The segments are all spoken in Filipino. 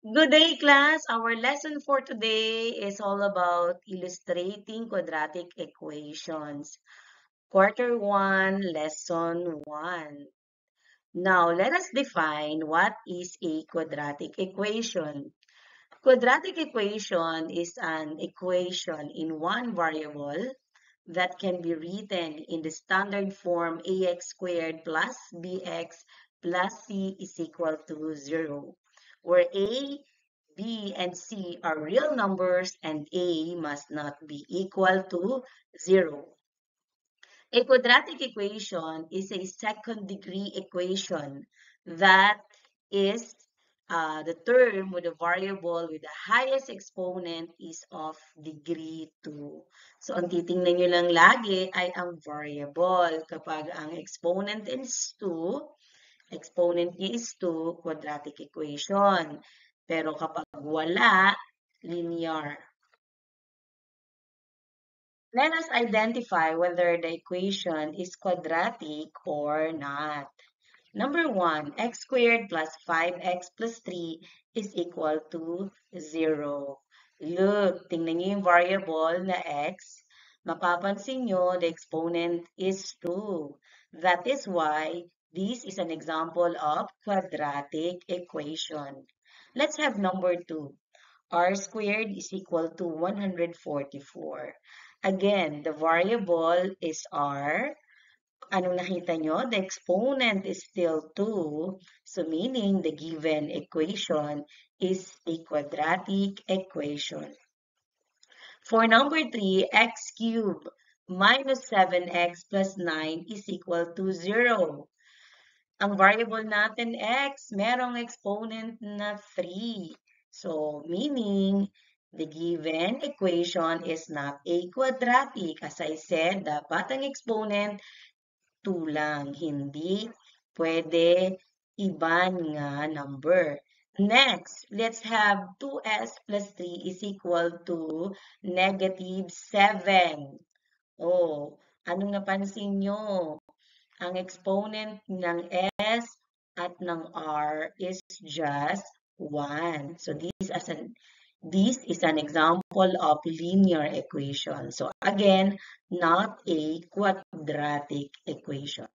Good day, class. Our lesson for today is all about illustrating quadratic equations. Quarter 1, lesson 1. Now, let us define what is a quadratic equation. Quadratic equation is an equation in one variable that can be written in the standard form ax squared plus bx plus c is equal to 0, where a, b, and c are real numbers and a must not be equal to 0. A quadratic equation is a second degree equation that is the term with a variable with the highest exponent is of degree 2. So, ang titingnan nyo lang lagi ay ang variable. Kapag ang exponent is 2, quadratic equation. Pero kapag wala, linear. Let us identify whether the equation is quadratic or not. Number 1, x squared plus 5x plus 3 is equal to 0. Look, tingnan niyo yung variable na x. Mapapansin nyo, the exponent is 2. That is why this is an example of quadratic equation. Let's have number 2. R squared is equal to 144. Again, the variable is R. Anong nakita nyo? The exponent is still 2. So, meaning the given equation is a quadratic equation. For number 3, x cubed minus 7x plus 9 is equal to 0. Ang variable natin x, merong exponent na 3. So, meaning, the given equation is not a quadratic. As I said, dapat ang exponent 2 lang. Hindi pwede iban nga number. Next, let's have 2s plus 3 is equal to negative 7. Oh, anong napansin nyo? Ang exponent ng S at ng R is just 1. So this is an example of linear equation. So again, not a quadratic equation.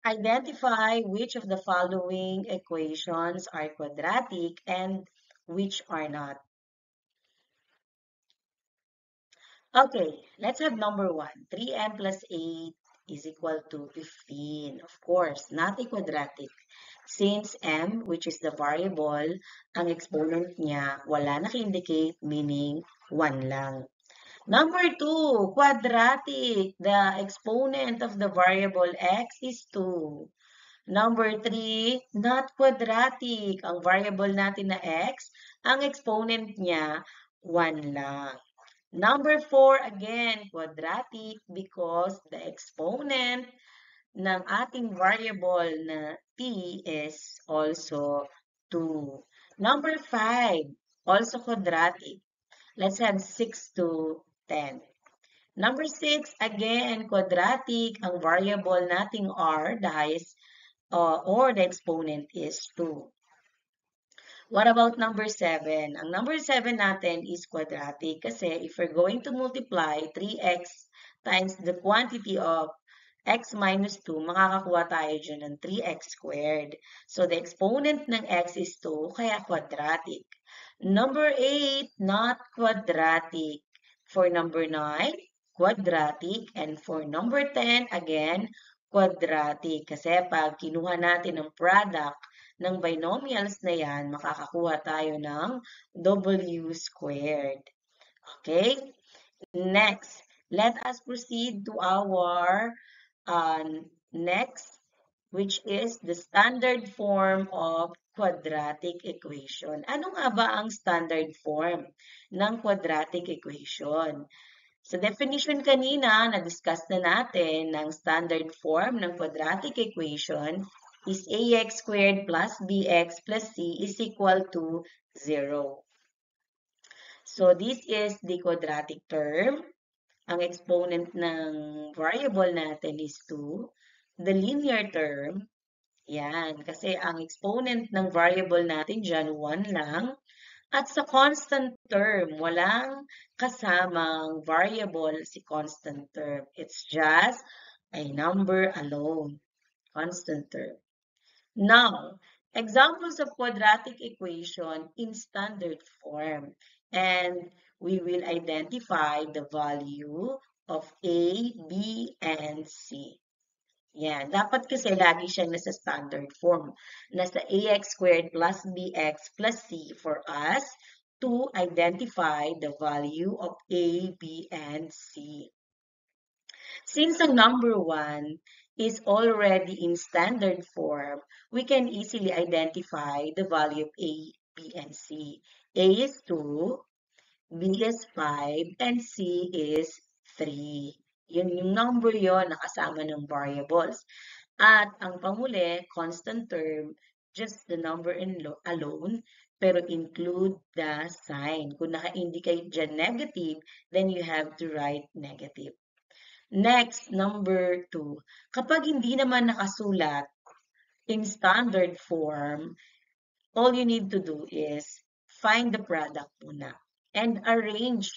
Identify which of the following equations are quadratic and which are not. Okay, let's have number 1. 3m plus 8 is equal to 15. Of course, not a quadratic. Since m, which is the variable, ang exponent niya, wala naka-indicate, meaning 1 lang. Number 2, quadratic. The exponent of the variable x is 2. Number 3, not quadratic. Ang variable natin na x, ang exponent niya, 1 lang. Number 4, again, quadratic because the exponent ng ating variable na t is also 2. Number 5, also quadratic. Let's have 6 to 10. Number 6, again, quadratic. Ang variable nating r, the highest or the exponent is 2. What about number 7? Ang number 7 natin is quadratic kasi if we're going to multiply 3x times the quantity of x minus 2, makakakuha tayo dyan ng 3x squared. So, the exponent ng x is 2, kaya quadratic. Number 8, not quadratic. For number 9, quadratic. And for number 10, again, quadratic. Kasi pag kinuha natin ang product ng binomials na yan, makakakuha tayo ng w squared. Okay? Next, let us proceed to our next, which is the standard form of quadratic equation. Ano nga ba ang standard form ng quadratic equation? Sa definition kanina, na-discuss na natin ng standard form ng quadratic equation is ax squared plus bx plus c is equal to 0. So, this is the quadratic term. Ang exponent ng variable natin is 2. the linear term, yan, kasi ang exponent ng variable natin dyan, 1 lang. At sa constant term, walang kasamang variable si constant term. It's just a number alone, constant term. Now, examples of quadratic equation in standard form. And we will identify the value of A, B, and C. Yan. Dapat kasi lagi siyang nasa standard form. Nasa ax squared plus bx plus c for us to identify the value of A, B, and C. Since ang number 1 is already in standard form, we can easily identify the value of A, B, and C. A is 2, B is 5, and C is 3. Yun yung number yon na kasama ng variables. At ang panguli, constant term, just the number alone, pero include the sign. Kung naka-indicate dyan negative, then you have to write negative. Next, number 2. Kapag hindi naman nakasulat in standard form, all you need to do is find the product muna and arrange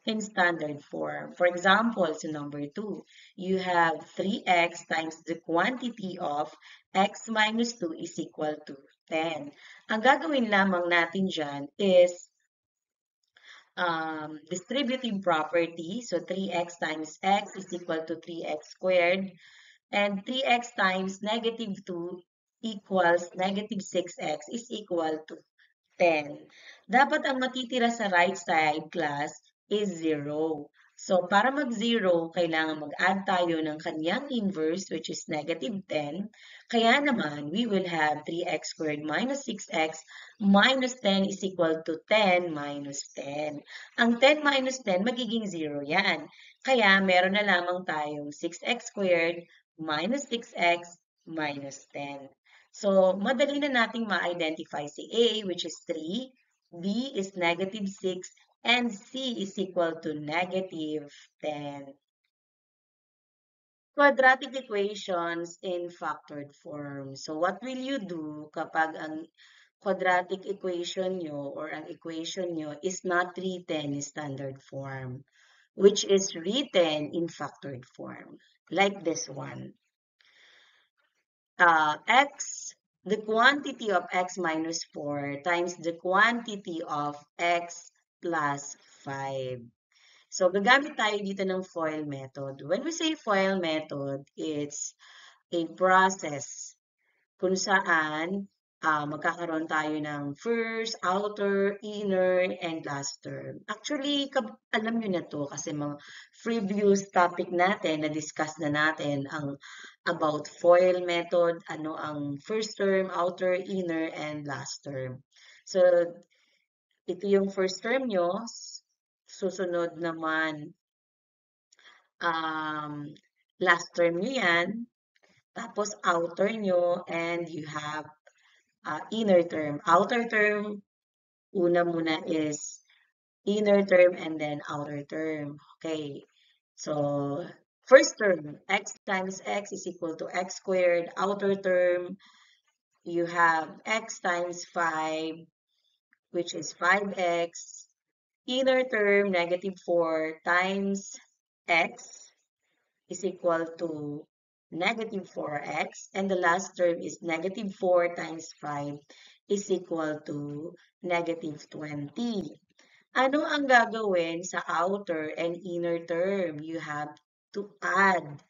in standard form. For example, so number 2, you have 3x times the quantity of x minus 2 is equal to 10. Ang gagawin lamang natin dyan is distributive property. So 3x times x is equal to 3x squared. And 3x times negative 2 equals negative 6x is equal to 10. Dapat ang matitira sa right side, class, is 0. So, para mag-0, kailangan mag-add tayo ng kanyang inverse, which is negative 10. Kaya naman, we will have 3x squared minus 6x minus 10 is equal to 10 minus 10. Ang 10 minus 10, magiging 0 yan. Kaya, meron na lamang tayong 6x squared minus 6x minus 10. So, madali na nating ma-identify si A, which is 3, B is negative 6, and C is equal to negative 10. Quadratic equations in factored form. So, what will you do kapag ang quadratic equation nyo or ang equation nyo is not written in standard form, which is written in factored form, like this one. The quantity of x minus 4 times the quantity of x plus 5. So, gagamit tayo dito ng FOIL method. When we say FOIL method, it's a process kung saan magkakaroon tayo ng first, outer, inner, and last term. Actually, alam nyo na to kasi mga previous topic natin, na-discuss na natin ang about FOIL method, ano ang first term, outer, inner, and last term. So, ito yung first term nyo. Susunod naman, last term nyo yan. Tapos, outer nyo, and you have inner term. Outer term, una muna is inner term and then outer term. Okay. So, first term, x times x is equal to x squared. Outer term, you have x times 5, which is 5x. Inner term, negative 4 times x is equal to negative 4x. And the last term is negative 4 times 5 is equal to negative 20. Ano ang gagawin sa outer and inner term? You have to add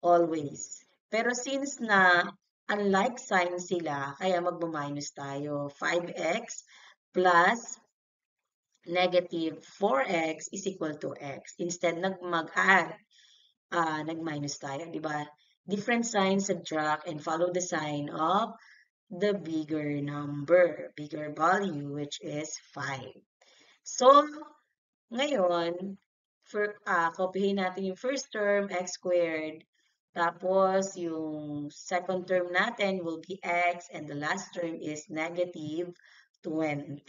always. Pero since na unlike sign sila, kaya magma-minus tayo. 5x plus negative 4x is equal to x. Instead, mag-add, nag-minus tayo, di ba? Different signs, subtract, and follow the sign of the bigger number, bigger value, which is 5. So, ngayon, copyhin natin yung first term, x squared. Tapos, yung second term natin will be x, and the last term is negative 20.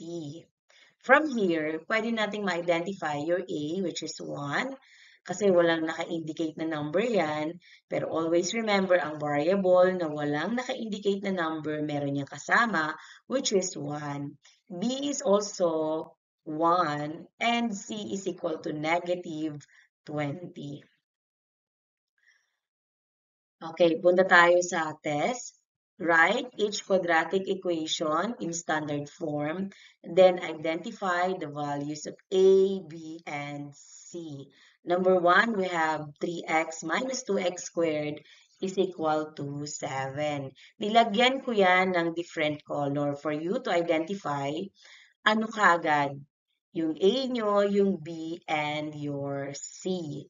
From here, pwede nating ma-identify your a, which is 1, kasi walang naka-indicate na number yan. Pero always remember, ang variable na walang naka-indicate na number, meron niyang kasama, which is 1. B is also 1, and C is equal to negative 20. Okay, punta tayo sa test. Write each quadratic equation in standard form, then identify the values of A, B, and C. Number 1, we have 3x minus 2x squared is equal to 7. Nilagyan ko yan ng different color for you to identify ano kagad yung A nyo, yung B, and your C.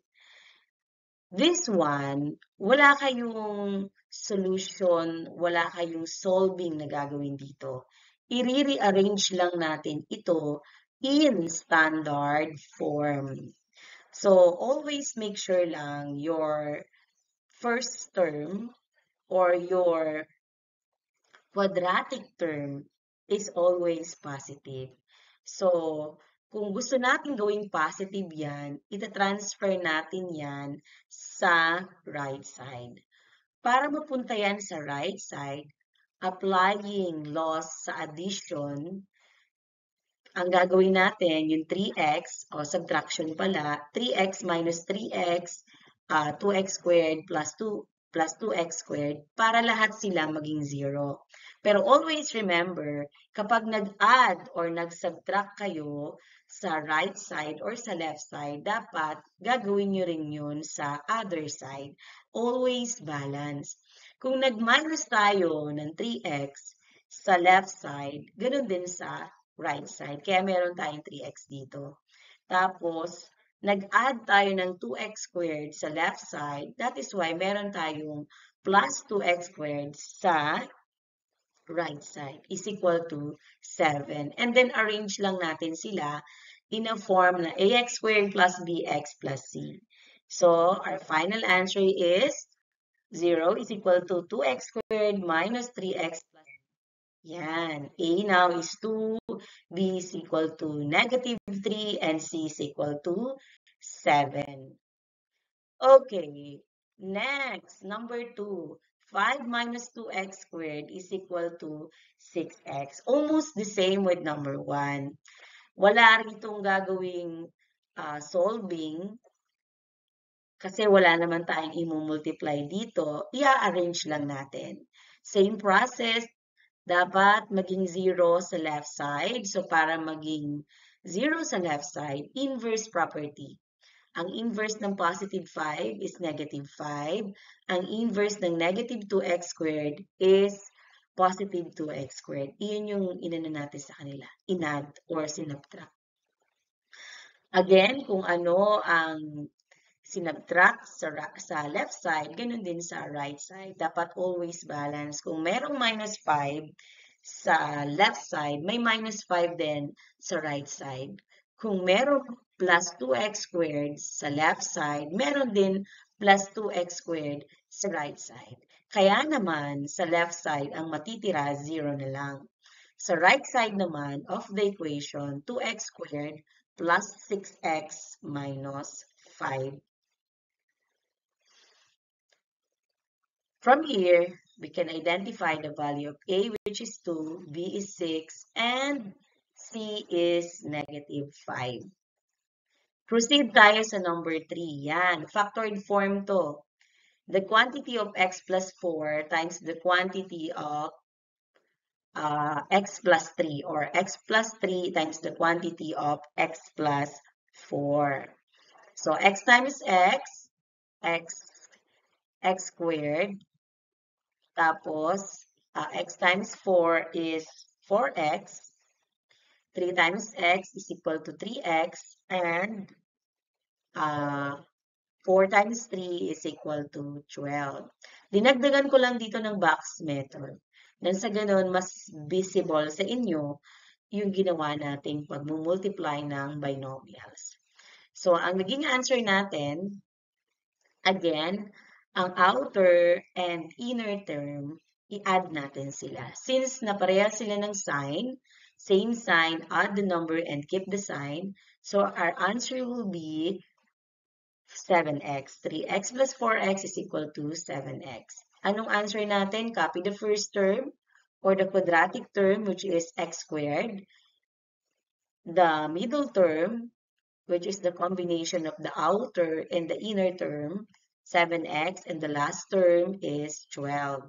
This one, wala kayong solution, wala kayong solving na gagawin dito. I-rearrange lang natin ito in standard form. So, always make sure lang your first term or your quadratic term is always positive. So, kung gusto natin gawing positive yan, itatransfer natin yan sa right side. Para mapunta yan sa right side, applying laws sa addition, ang gagawin natin, yung 3x, o subtraction pala, 3x minus 3x, 2x squared plus 2x squared, para lahat sila maging 0. Pero always remember, kapag nag-add or nag-subtract kayo sa right side or sa left side, dapat gagawin nyo rin yun sa other side. Always balance. Kung nag-minus tayo ng 3x sa left side, ganun din sa right side. Kaya meron tayong 3x dito. Tapos, nag-add tayo ng 2x squared sa left side. That is why meron tayong plus 2x squared sa right side is equal to 7. And then, arrange lang natin sila in a form na ax squared plus bx plus c. So, our final answer is 0 is equal to 2x squared minus 3x plus yan. A now is 2, B is equal to negative 3, and C is equal to 7. Okay. Next, number 2. 5 minus 2x squared is equal to 6x. Almost the same with number 1. Wala ritong gagawing solving kasi wala naman tayong i-multiply dito. I-arrange lang natin. Same process. Dapat maging 0 sa left side. So, para maging 0 sa left side, inverse property. Ang inverse ng positive 5 is negative 5. Ang inverse ng negative 2x squared is positive 2x squared. Iyon yung inano natin sa kanila. Inadd or sinubtract. Again, kung ano ang sinubtract sa left side, ganun din sa right side. Dapat always balance. Kung merong minus 5 sa left side, may minus 5 din sa right side. Kung merong plus 2x squared sa left side, meron din plus 2x squared sa right side. Kaya naman, sa left side, ang matitira, 0 na lang. Sa right side naman of the equation, 2x squared plus 6x minus 5. From here, we can identify the value of A, which is 2, B is 6, and C is negative 5. Proceed tayo sa number 3. Yan, factored form to. The quantity of x plus 4 times the quantity of x plus 3, or x plus 3 times the quantity of x plus 4. So, x times x squared. Tapos, x times 4 is 4x. 3 times x is equal to 3x. And 4 times 3 is equal to 12. Dinagdagan ko lang dito ng box method. Nang sa ganun, mas visible sa inyo yung ginawa nating pag-multiply ng binomials. So, ang naging answer natin, again, ang outer and inner term, i-add natin sila. Since napareha sila ng sign, same sign, add the number and keep the sign. So, our answer will be 7x. 3x plus 4x is equal to 7x. Anong answer natin? Copy the first term or the quadratic term, which is x squared. The middle term, which is the combination of the outer and the inner term, 7x, and the last term is 12.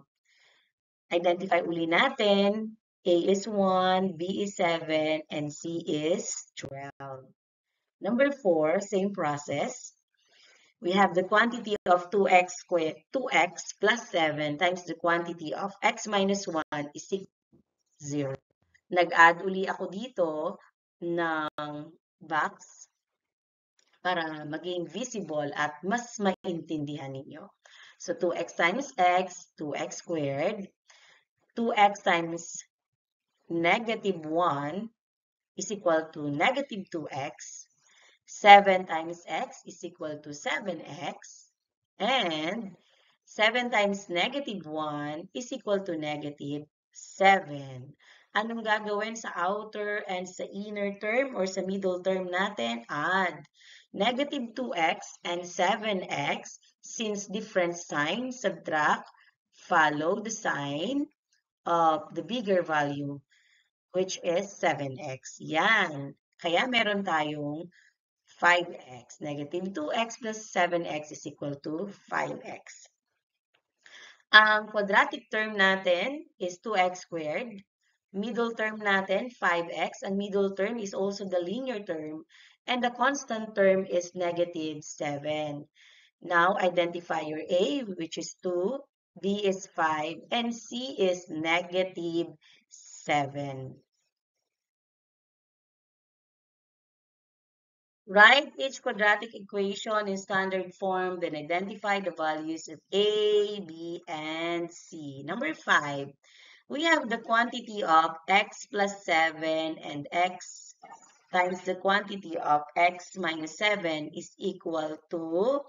Identify uli natin. A is 1, B is 7, and C is 12. Number 4, same process. We have the quantity of 2x squared, 2x plus 7 times the quantity of x minus 1 is 0. Nag-add uli ako dito ng box para maging visible at mas maintindihan ninyo. So 2x times x, 2x squared. 2x times negative 1 is equal to negative 2x. 7 times x is equal to 7x. And 7 times negative 1 is equal to negative 7. Anong gagawin sa outer and sa inner term or sa middle term natin? Add negative 2x and 7x. Since different signs, subtract, follow the sign of the bigger value, which is 7x. Yan. Kaya meron tayong 5x. Negative 2x plus 7x is equal to 5x. Ang quadratic term natin is 2x squared. Middle term natin, 5x. Ang middle term is also the linear term. And the constant term is negative 7. Now, identify your A, which is 2. B is 5. And C is negative 7. Write each quadratic equation in standard form, then identify the values of A, B, and C. Number 5, we have the quantity of x plus 7 and x times the quantity of x minus 7 is equal to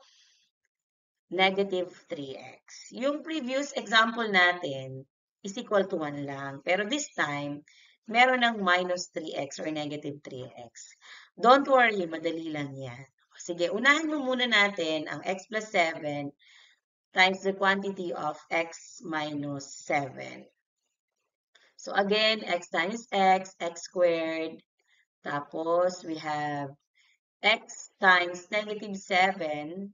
negative 3x. Yung previous example natin is equal to 1 lang. Pero this time, meron ng minus 3x or negative 3x. Don't worry, madali lang yan. Sige, unahin mo muna natin ang x plus 7 times the quantity of x minus 7. So again, x times x squared. Tapos, we have x times negative 7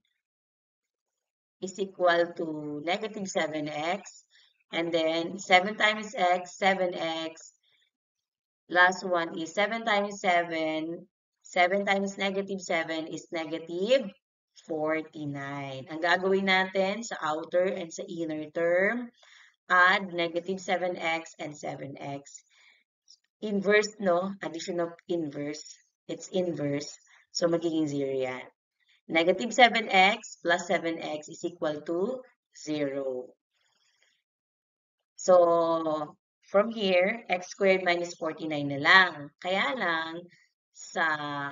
is equal to negative 7x. And then, 7 times x, 7x. Last one is 7 times 7. 7 times negative 7 is negative 49. Ang gagawin natin sa outer and sa inner term, add negative 7x and 7x. Inverse, no? Addition of inverse. It's inverse. So, magiging 0 yan. Negative 7x plus 7x is equal to 0. So, from here, x squared minus 49 na lang. Kaya lang, sa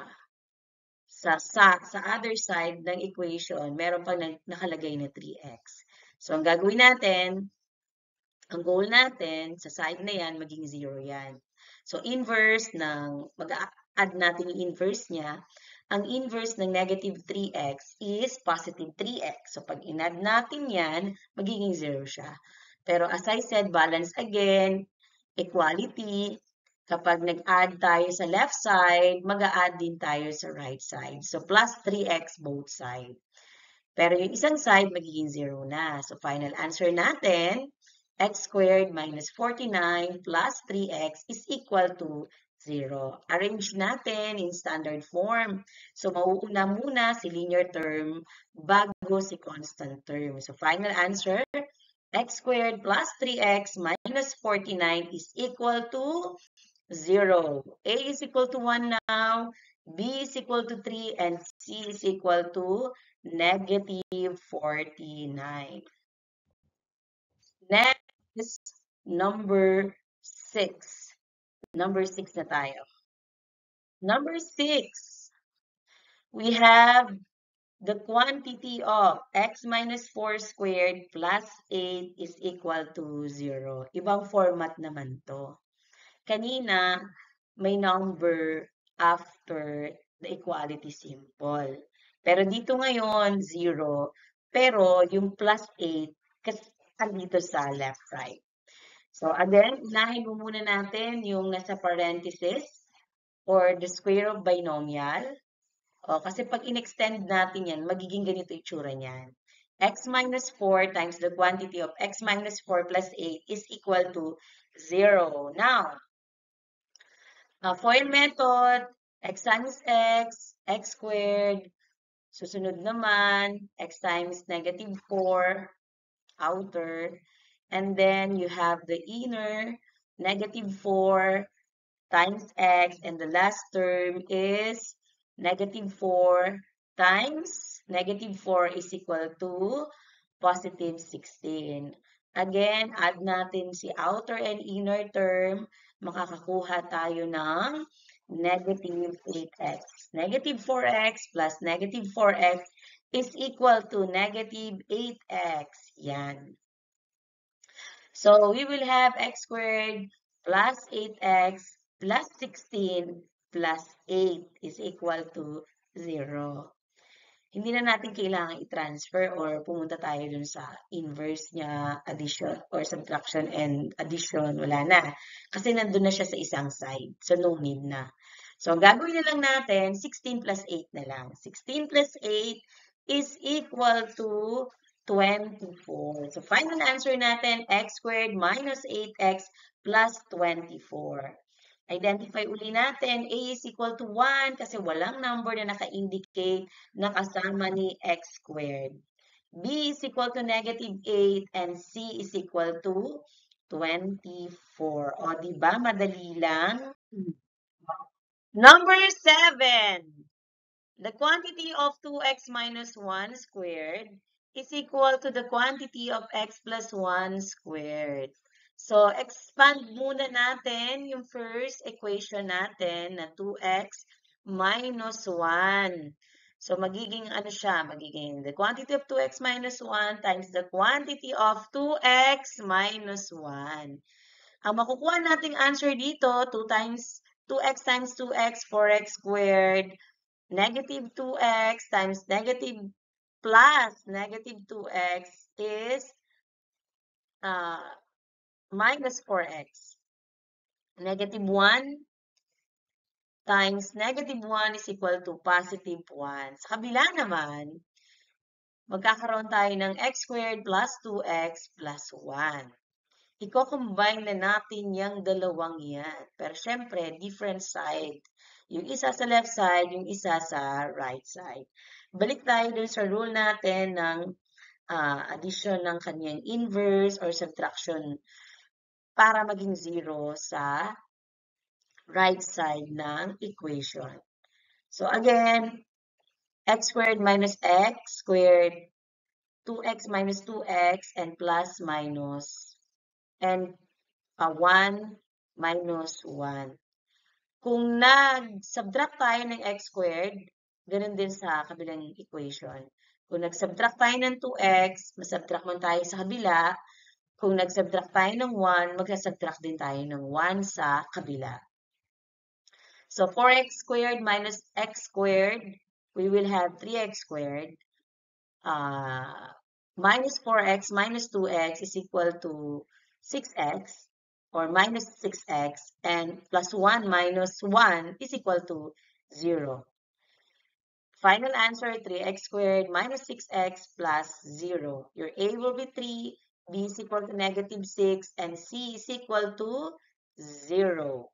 other side ng equation, meron pang nakalagay na 3x. So, ang gagawin natin, ang goal natin, sa side na yan, maging 0 yan. So, inverse ng, mag-add natin yung inverse niya. Ang inverse ng negative 3x is positive 3x. So, pag in-add natin yan, magiging 0 siya. Pero as I said, balance again, equality. Kapag nag-add tayo sa left side, mag-a-add din tayo sa right side. So, plus 3x both side. Pero yung isang side, magiging 0 na. So, final answer natin, x squared minus 49 plus 3x is equal to 0. Arrange natin in standard form. So, mauuna muna si linear term bago si constant term. So, final answer, x squared plus 3x minus 49 is equal to 0. A is equal to 1 now, B is equal to 3, and C is equal to negative 49. Next, number 6. Number 6 na tayo. Number 6, we have the quantity of x minus 4 squared plus 8 is equal to 0. Ibang format naman to. Kanina, may number after the equality symbol. Pero dito ngayon, 0. Pero yung plus 8, kasi andito sa left, right. So again, unahin mo muna natin yung nasa parenthesis or the square of binomial. O, kasi pag in-extend natin yan, magiging ganito itsura niyan. X minus 4 times the quantity of x minus 4 plus 8 is equal to 0. Now, FOIL method, x times x squared. Susunod naman, x times negative 4, outer. And then you have the inner, negative 4 times x. And the last term is negative 4 times negative 4 is equal to positive 16. Again, add natin si outer and inner term. Makakakuha tayo ng negative 8x. Negative 4x plus negative 4x is equal to negative 8x. Yan. So we will have x squared plus 8x plus 16 plus 8 is equal to 0. Hindi na natin kailangan i-transfer or pumunta tayo dun sa inverse niya, addition or subtraction and addition. Wala na. Kasi nandun na siya sa isang side. So, no need na. So, gagawin na lang natin, 16 plus 8 na lang. 16 plus 8 is equal to 24. So, final answer natin, x squared minus 8x plus 24. Identify uli natin, A is equal to 1 kasi walang number na naka-indicate na kasama ni x squared. B is equal to negative 8 and C is equal to 24. O, diba? Madali lang. Number 7. The quantity of 2x minus 1 squared is equal to the quantity of x plus 1 squared. So, expand muna natin yung first equation natin na 2x minus 1. So, magiging ano siya? Magiging the quantity of 2x minus 1 times the quantity of 2x minus 1. Ang makukuha nating answer dito, 2x times 2x, 4x squared, negative 2x times negative plus negative 2x is minus 4x. Negative 1 times negative 1 is equal to positive 1. Sa kabila naman, magkakaroon tayo ng x squared plus 2x plus 1. Iko-combine na natin yung dalawang yan. Pero syempre, different side. Yung isa sa left side, yung isa sa right side. Balik tayo dun sa rule natin ng addition ng kanyang inverse or subtraction para maging 0 sa right side ng equation. So again, x squared minus x squared, 2x minus 2x, and plus minus, and 1 minus 1. Kung nag-subtract tayo ng x squared, ganun din sa kabilang equation. Kung nag-subtract tayo ng 2x, masubtract man tayo sa kabila. Kung nag-subtract tayo ng 1, mag-subtract din tayo ng 1 sa kabila. So, 4x squared minus x squared, we will have 3x squared. Minus 4x minus 2x is equal to 6x. Or minus 6x, and plus 1 minus 1 is equal to 0. Final answer, 3x squared minus 6x plus 0. Your A will be 3, B is equal to negative 6, and C is equal to 0.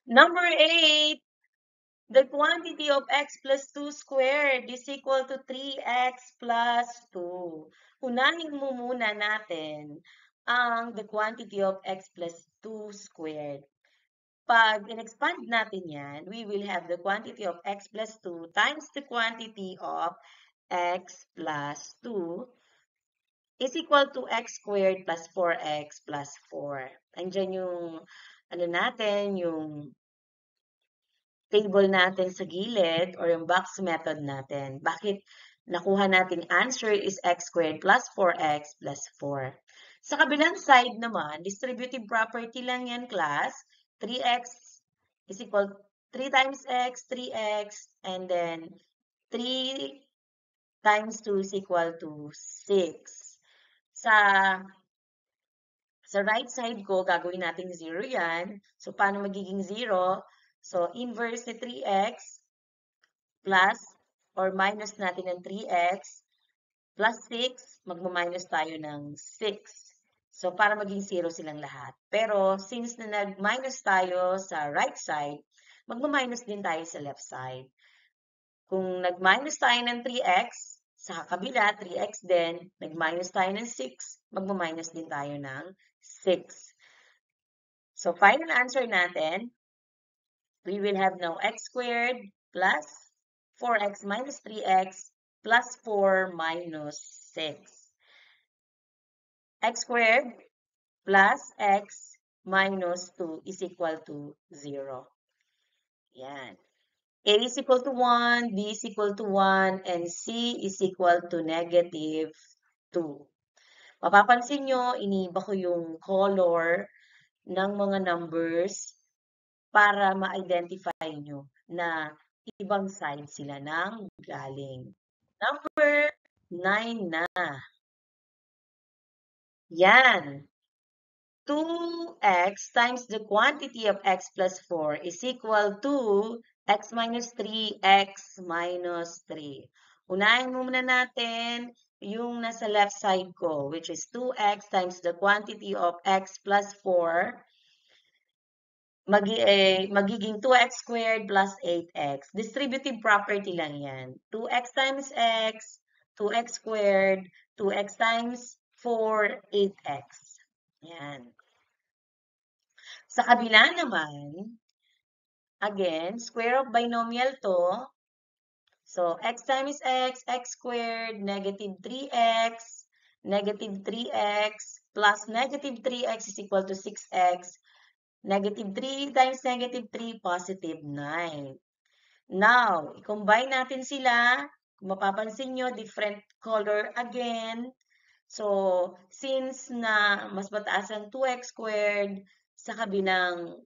Number 8, the quantity of x plus 2 squared is equal to 3x plus 2. Unahin mo muna natin ang the quantity of x plus 2 squared. Pag in-expand natin yan, we will have the quantity of x plus 2 times the quantity of x plus 2 is equal to x squared plus 4x plus 4. Andiyan yung, ano natin, yung table natin sa gilid or yung box method natin. Bakit nakuha nating answer is x squared plus 4x plus 4. Sa kabilang side naman, distributive property lang yan, class. 3x is equal 3 times x, 3x, and then 3 times 2 is equal to 6. Sa right side ko, gagawin natin 0 yan. So, paano magiging 0? So, inverse ni 3x plus or minus natin ng 3x plus 6, magmaminus tayo ng 6. So, para maging 0 silang lahat. Pero, since na nag-minus tayo sa right side, magmaminus din tayo sa left side. Kung nag-minus tayo ng 3x, sa kabila, 3x din, nag-minus tayo ng 6, magmaminus din tayo ng 6. So, final answer natin, we will have now x squared plus 4x minus 3x plus 4 minus 6. X squared plus x minus 2 is equal to 0. Yan. A is equal to 1, B is equal to 1, and C is equal to negative 2. Mapapansin nyo, iniba ko yung color ng mga numbers para ma-identify nyo na ibang side sila ng galing. Number 9 na. Yan. 2x times the quantity of x plus 4 is equal to x minus 3, x minus 3. Unahin muna natin yung nasa left side ko, which is 2x times the quantity of x plus 4, magiging 2x squared plus 8x. Distributive property lang yan. 2x times x, 2x squared, 2x times 4, 8x. Yan. Sa kabila naman, again, square of binomial to. So, x times x squared, negative 3x, negative 3x, plus negative 3x is equal to 6x. Negative 3 times negative 3, positive 9. Now, i-combine natin sila. Kung mapapansin nyo, different color again. So, since na mas mataas ang 2x squared sa kabilang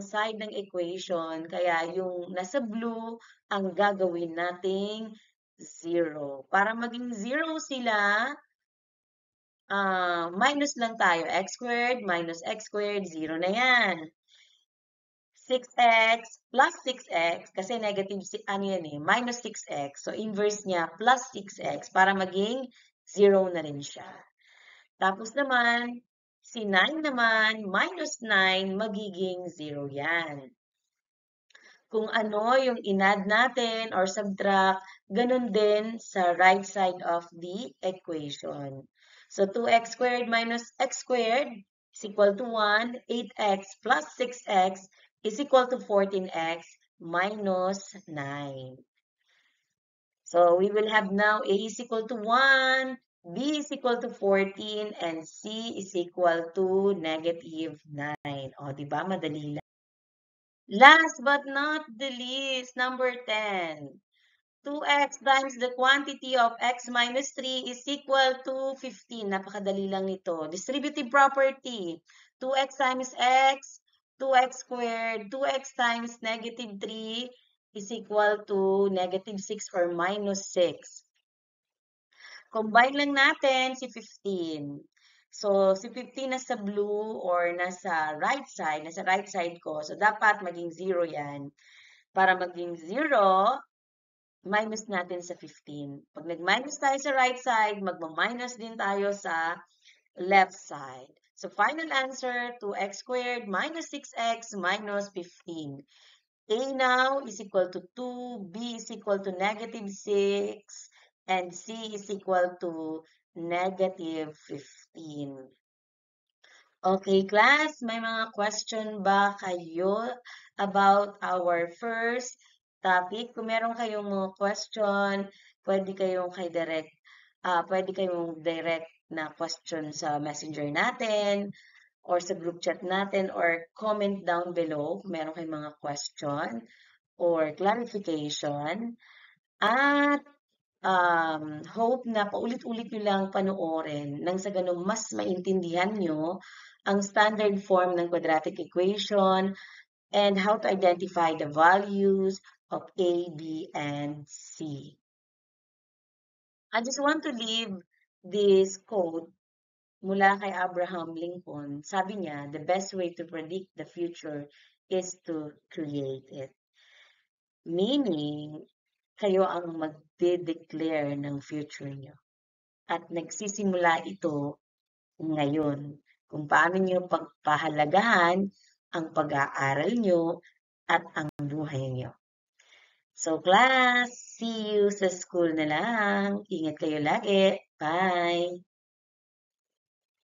side ng equation, kaya yung nasa blue ang gagawin nating 0. Para maging 0 sila, minus lang tayo. X squared minus x squared, 0 na yan. 6x plus 6x, kasi negative, minus 6x. So, inverse niya, plus 6x, para maging 0 na rin siya. Tapos naman, si 9 naman, minus 9, magiging 0 yan. Kung ano yung in-add natin or subtract, ganun din sa right side of the equation. So, 2x squared minus x squared is equal to 1. 8x plus 6x is equal to 14x minus 9. So, we will have now A is equal to 1, B is equal to 14, and C is equal to negative 9. O, diba? Madali lang. Last but not the least, number 10. 2x times the quantity of x minus 3 is equal to 15. Napakadali lang nito. Distributive property. 2x times x, 2x squared, 2x times negative 3 is equal to negative 6 or minus 6. Combine lang natin si 15. So, si 15 nasa blue or nasa right side ko. So, dapat maging 0 yan. Para maging 0, minus natin sa 15. Pag nag-minus tayo sa right side, magma-minus din tayo sa left side. So, final answer, 2x squared minus 6x minus 15. A now is equal to 2, B is equal to negative 6, and C is equal to negative 15. Okay, class, may mga question ba kayo about our first topic? Kung meron kayong mga question, pwede kayong direct na question sa messenger natin or sa group chat natin or comment down below kung meron kayong mga question or clarification. At hope na paulit-ulit nyo lang panoorin nang sa ganun mas maintindihan nyo ang standard form ng quadratic equation and how to identify the values of A, B, and C. I just want to leave this quote mula kay Abraham Lincoln. Sabi niya, the best way to predict the future is to create it. Meaning, kayo ang magde-declare ng future nyo. At nagsisimula ito ngayon. Kung paano nyo pagpahalagahan ang pag-aaral nyo at ang buhay nyo. So class, see you sa school na lang. Ingat kayo lagi. Bye!